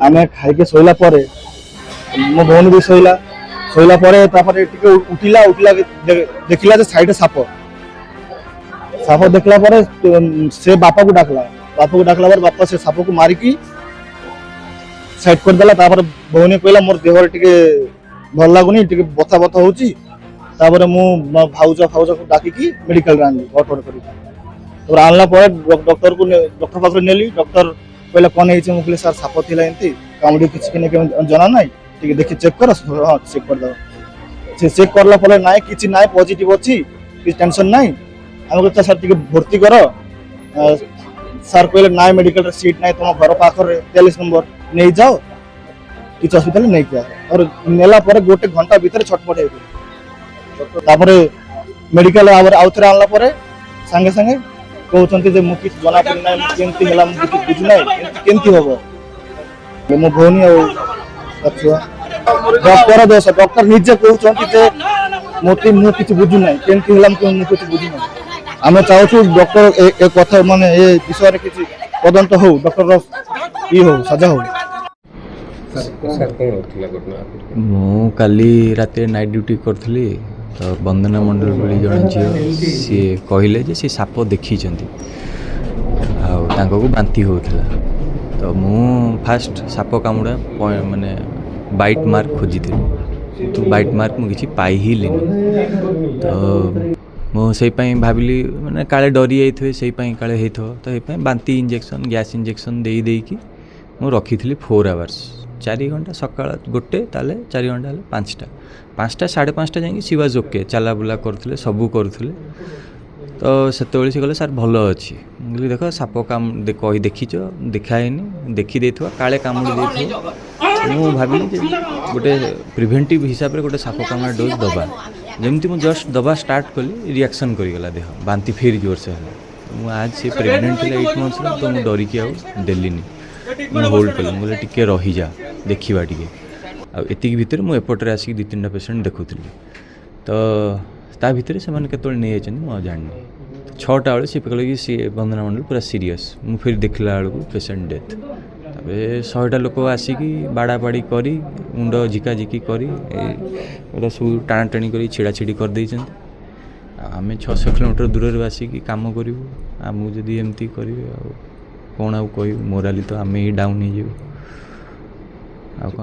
आमे खाइके शोला परे मो भौणी भी शोला शोला परे तापरे टिके उठिला उठिला देखिला जे साइड साप साप देखला परे से बापा को डाकला पर बापा से साप को मारी की साइड कर देला तापर भौणी कहला मोर देह टिके भल लागुनी टिके बथा बथा होची तापर मु भाउजा को डाकी की मेडिकल रानी ऑटो करी तो आनला पर डॉक्टर पाखरे नेली डॉक्टर कहला कोन है मुझे सर साप थिला एंती कामुडी किछ किने जना नाइ ठीक देखि चेक कर हां चेक कर दो से चेक करला पले नाइ किछ नाइ पॉजिटिव अछि कि टेंशन नाइ हम कहता सर ठीक भर्ती कर सर कहले नाइ मेडिकल रे सीट नाइ तुम घर पाखर 43 नंबर नै जाओ किछ हॉस्पिटल नै किया और नेला पर गोटे घंटा भीतर छटपट हे तापरे मेडिकल आउथरे आनला परे संगे संगे कहते जे मुझे जना पड़ना केमती हला मुझे बुझ ना केमती होबो मो भौणी आ छुआ डॉक्टर दोष डॉक्टर निजे कहउछंती जे मोती मु किछ बुझु ना केमती हला मु किछ बुझु ना आमे चाहछु डॉक्टर ए कथा माने ए विषय रे किछ तदंत हो डॉक्टर ई हो सजा हो सर कोन होतला घटना मु काली राते नाइट ड्यूटी करथली तो वंदना मंडल बोली जन झील सी कहले जे सी साप देखी को बांती होता तो मु फास्ट साप कामुड़ा माने बाइट मार्क खोजी तो बाइट मार्क मुझे पाई ही लेनी तो मुझे भाविली मैंने काले डरी जाइए से काले होता तो ये बांती इंजेक्शन गैस इंजेक्शन दे देकी मु रखी 4 आवर्स 4 घंटा सका गोटे ताले 4 घंटा 5टा 5:30 जाए सी वाज ओके चला बुला करते सबू करते तो से कहले सार भल अच्छी मुझे देख साप काम कही देखीच देखाएनि देखी दे काले कामुड़ी दे मु भाविली गोटे प्रिभेंटिव हिसाब से गोटे साप कामुड़ा डोज दबा जमती मुझे जस्ट दबा स्टार्ट कली रिएक्शन करगला देह बांती फिर जोर से है आज से प्रेगनेंट थे 8 मंथ्स तो मुझे डरिकी आदेलीनी मुझे होल्ड कली मुझे टिके रही जा देखा टे आती भितर मुझे एपटे आसिक 2-3टा पेसेंट देखुली तो ता भितर से केतल नहीं जाती जानी 6टा बेले सी कहले कि सी वंदना मंडल पूरा सीरीयस मु फिर देखला बेलू पेसेंट डेथ तापर 100टा लोक आसिकी बाड़ा बाड़ी करी मुंड झिकाझिकी करी सब टाणाटाणी कर छिड़ा छिड़ी कर देइछन्ति आमे 600 किलोमीटर दूर आसिकी काम करूँ आमको जदि एमती करेंगे कौन आउ कह मोराली तो आम ही डाउन हो।